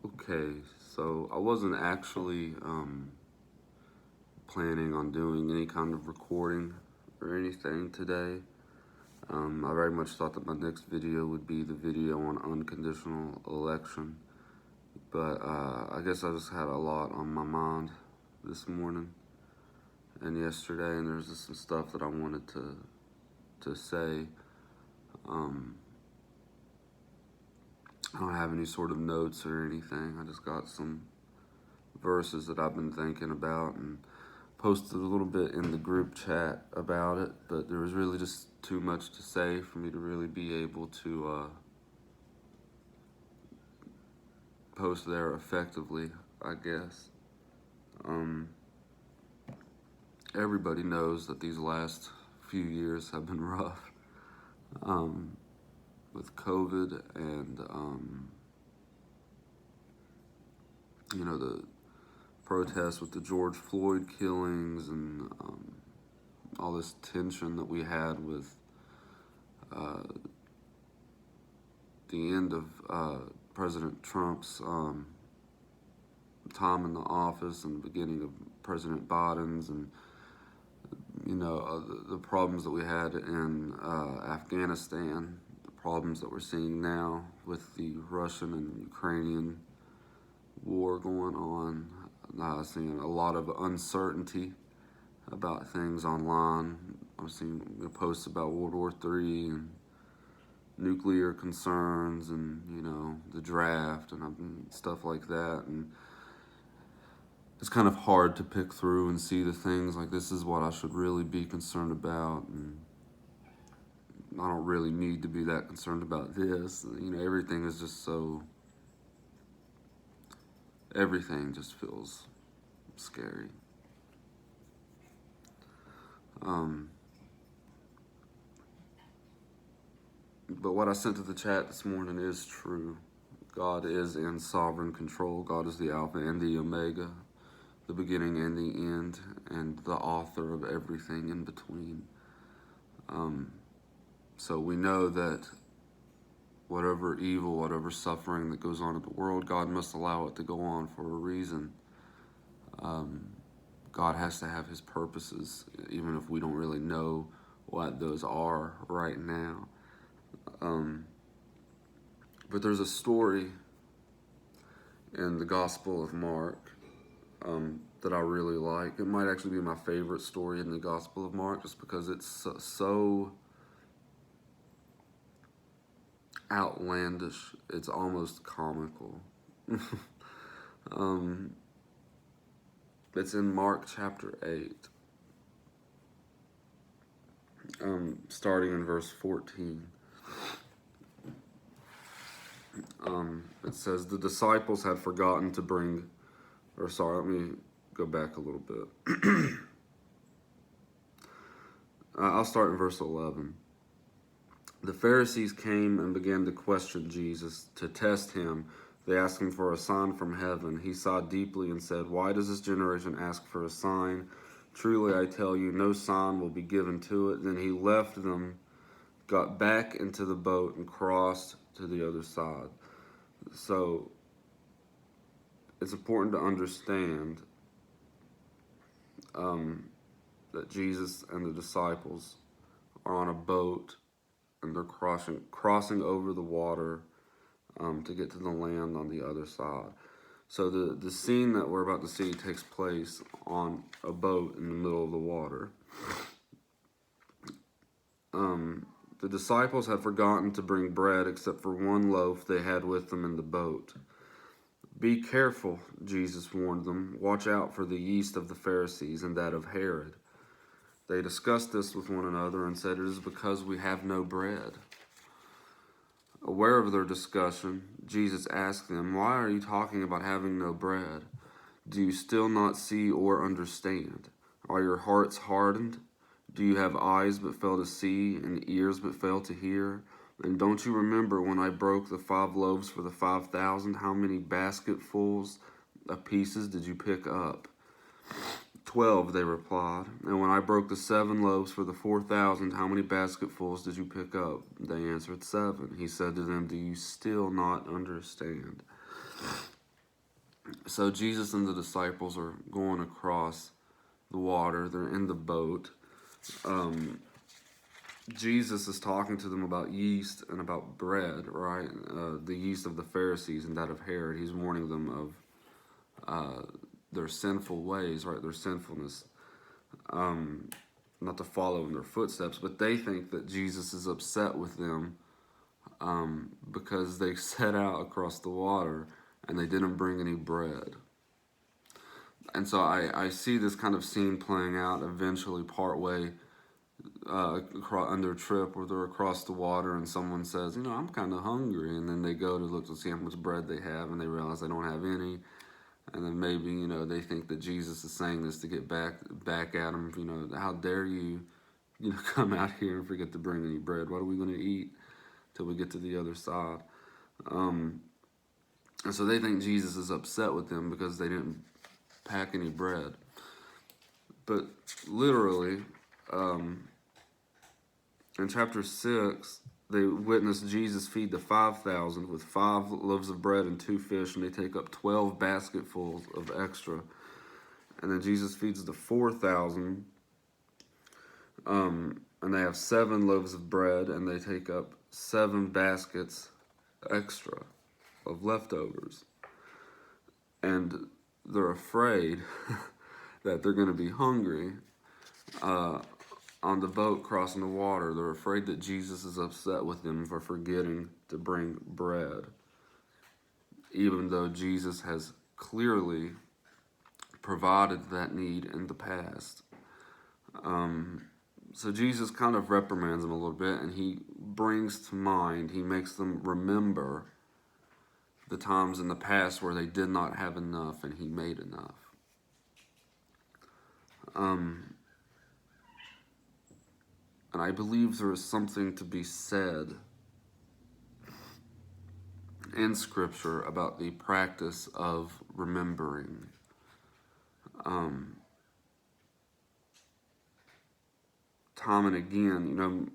Okay, so I wasn't actually planning on doing any kind of recording or anything today. I very much thought that my next video would be the video on unconditional election, but I guess I just had a lot on my mind this morning and yesterday, and there's just some stuff that I wanted to say. I don't have any sort of notes or anything. I just got some verses that I've been thinking about and posted a little bit in the group chat about it, but there was really just too much to say for me to really be able to post there effectively, I guess. Everybody knows that these last few years have been rough with COVID and, the protests with the George Floyd killings and all this tension that we had with the end of President Trump's time in the office and the beginning of President Biden's, and the problems that we had in Afghanistan, the problems that we're seeing now with the Russian and Ukrainian war going on, seeing a lot of uncertainty about things online. I'm seeing posts about World War III and nuclear concerns and, the draft and stuff like that. And it's kind of hard to pick through and see the things like this is what I should really be concerned about. And I don't really need to be that concerned about this. Everything is just everything just feels scary. But what I sent to the chat this morning is true. God is in sovereign control. God is the Alpha and the Omega, the beginning and the end, and the author of everything in between. So we know that whatever evil, whatever suffering that goes on in the world, God must allow it to go on for a reason. God has to have his purposes, even if we don't really know what those are right now. But there's a story in the Gospel of Mark that I really like. It might actually be my favorite story in the Gospel of Mark, just because it's so outlandish. It's almost comical. It's in Mark chapter 8, starting in verse 14. It says, the disciples had forgotten to bring, let me go back a little bit. I'll start in verse 11. The Pharisees came and began to question Jesus to test him. They asked him for a sign from heaven. He sighed deeply and said, why does this generation ask for a sign? Truly, I tell you, no sign will be given to it. Then he left them, got back into the boat, and crossed to the other side. So it's important to understand that Jesus and the disciples are on a boat, and they're crossing over the water to get to the land on the other side. So the scene that we're about to see takes place on a boat in the middle of the water. The disciples had forgotten to bring bread except for one loaf they had with them in the boat. Be careful, Jesus warned them. Watch out for the yeast of the Pharisees and that of Herod. They discussed this with one another and said, it is because we have no bread. Aware of their discussion, Jesus asked them, why are you talking about having no bread? Do you still not see or understand? Are your hearts hardened? Do you have eyes but fail to see and ears but fail to hear? And don't you remember when I broke the 5 loaves for the 5,000? How many basketfuls of pieces did you pick up? 12, they replied. And when I broke the 7 loaves for the 4,000, how many basketfuls did you pick up? They answered, 7. He said to them, do you still not understand? So Jesus and the disciples are going across the water. They're in the boat. Jesus is talking to them about yeast and about bread, right? The yeast of the Pharisees and that of Herod. He's warning them of their sinful ways, right? Their sinfulness. Not to follow in their footsteps, but they think that Jesus is upset with them because they set out across the water and they didn't bring any bread. And so I see this kind of scene playing out eventually partway on their trip where they're across the water and someone says, I'm kind of hungry. And then they go to look to see how much bread they have and they realize they don't have any. And then maybe, they think that Jesus is saying this to get back at them. How dare you, come out here and forget to bring any bread? What are we going to eat till we get to the other side? And so they think Jesus is upset with them because they didn't pack any bread. But literally, in chapter 6, they witness Jesus feed the 5,000 with 5 loaves of bread and 2 fish, and they take up 12 basketfuls of extra. And then Jesus feeds the 4,000, and they have 7 loaves of bread, and they take up 7 baskets extra of leftovers. And they're afraid that they're going to be hungry on the boat crossing the water. They're afraid that Jesus is upset with them for forgetting to bring bread, even though Jesus has clearly provided that need in the past. So Jesus kind of reprimands them a little bit, and he brings to mind, he makes them remember the times in the past where they did not have enough and he made enough. And I believe there is something to be said in Scripture about the practice of remembering. Time and again,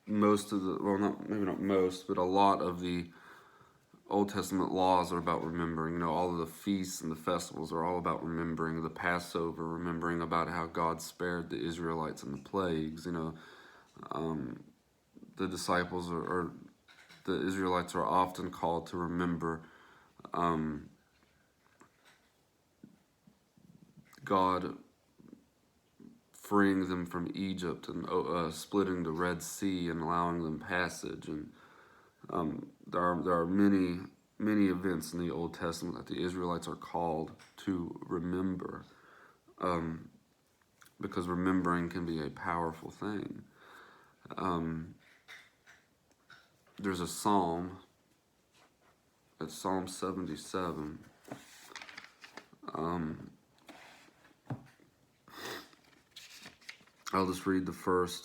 most of the, well, maybe not most, but a lot of the Old Testament laws are about remembering. All of the feasts and the festivals are all about remembering. The Passover, remembering about how God spared the Israelites and the plagues. The disciples or the Israelites are often called to remember God freeing them from Egypt and splitting the Red Sea and allowing them passage. And there are many events in the Old Testament that the Israelites are called to remember, because remembering can be a powerful thing. There's a psalm, it's Psalm 77. I'll just read the first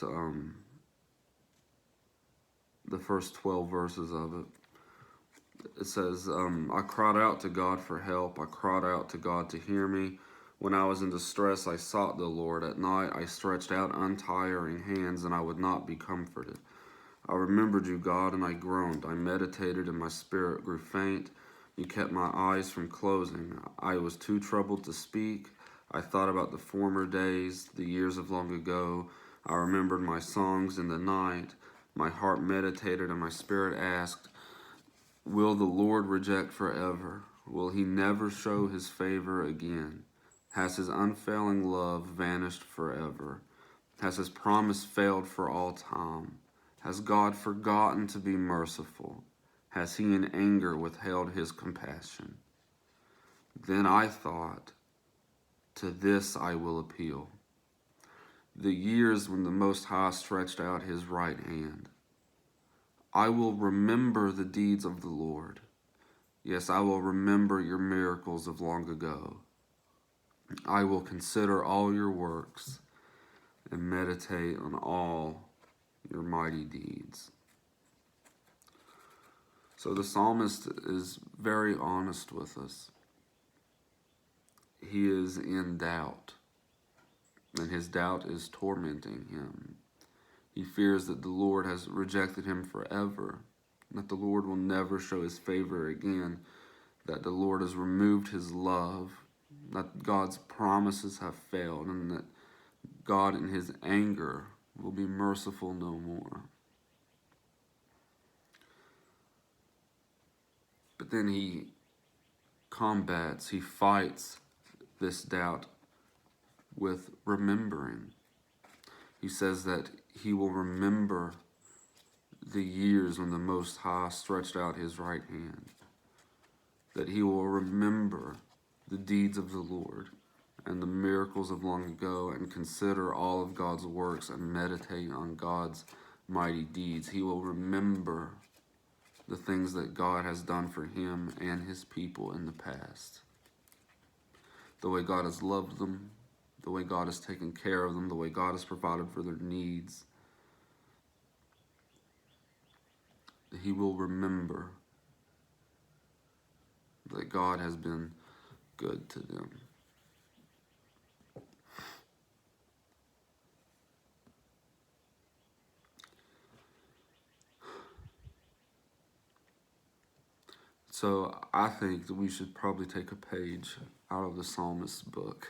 12 verses of it. It says, I cried out to God for help. I cried out to God to hear me. When I was in distress, I sought the Lord. At night, I stretched out untiring hands, and I would not be comforted. I remembered you, God, and I groaned. I meditated, and my spirit grew faint. You kept my eyes from closing. I was too troubled to speak. I thought about the former days, the years of long ago. I remembered my songs in the night. My heart meditated, and my spirit asked, will the Lord reject forever? Will he never show his favor again? Has his unfailing love vanished forever? Has his promise failed for all time? Has God forgotten to be merciful? Has he in anger withheld his compassion? Then I thought, to this I will appeal. The years when the Most High stretched out his right hand. I will remember the deeds of the Lord. Yes, I will remember your miracles of long ago. I will consider all your works and meditate on all your mighty deeds. So the psalmist is very honest with us. He is in doubt, and his doubt is tormenting him. He fears that the Lord has rejected him forever, that the Lord will never show his favor again. that the Lord has removed his love, that God's promises have failed, and that God in his anger will be merciful no more. But then he combats, he fights this doubt with remembering. He says that he will remember the years when the Most High stretched out his right hand, that he will remember the deeds of the Lord and the miracles of long ago, and consider all of God's works and meditate on God's mighty deeds. He will remember the things that God has done for him and his people in the past. The way God has loved them, the way God has taken care of them, the way God has provided for their needs. He will remember that God has been good to them. So I think that we should probably take a page out of the psalmist's book.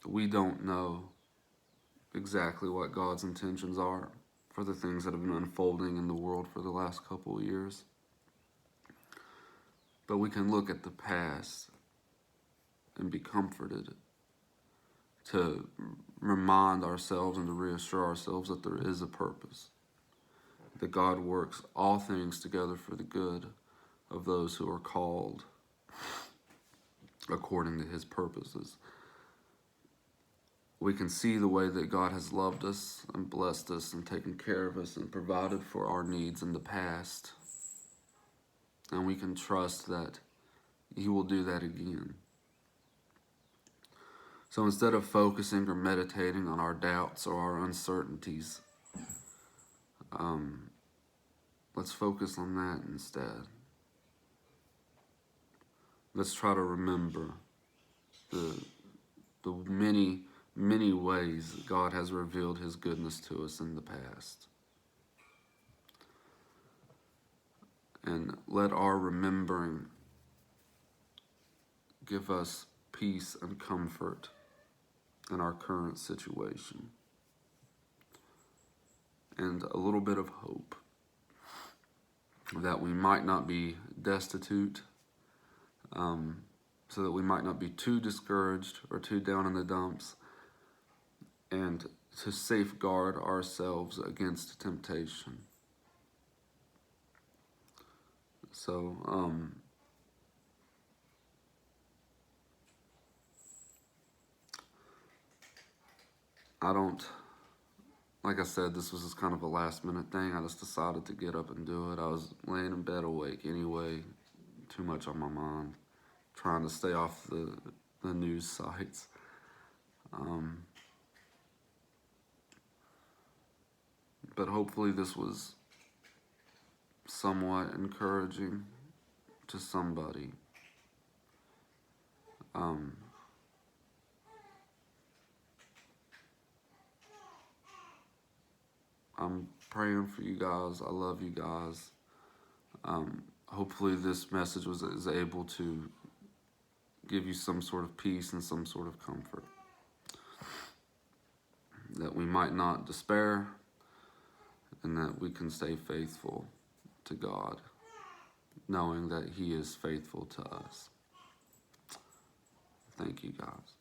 We don't know exactly what God's intentions are for the things that have been unfolding in the world for the last couple of years. But we can look at the past and be comforted, to remind ourselves and to reassure ourselves that there is a purpose, that God works all things together for the good of those who are called according to his purposes. We can see the way that God has loved us and blessed us and taken care of us and provided for our needs in the past. And we can trust that he will do that again. So instead of focusing or meditating on our doubts or our uncertainties, let's focus on that instead. Let's try to remember the many, many ways that God has revealed his goodness to us in the past. And let our remembering give us peace and comfort in our current situation, and a little bit of hope that we might not be destitute, so that we might not be too discouraged or too down in the dumps, and to safeguard ourselves against temptation. So, like I said, this was just kind of a last minute thing. I just decided to get up and do it. I was laying in bed awake anyway, too much on my mind, trying to stay off the news sites. But hopefully this was somewhat encouraging to somebody. I'm praying for you guys. I love you guys. Hopefully this message is able to give you some sort of peace and some sort of comfort, that we might not despair, and that we can stay faithful to God, knowing that he is faithful to us. Thank you, guys.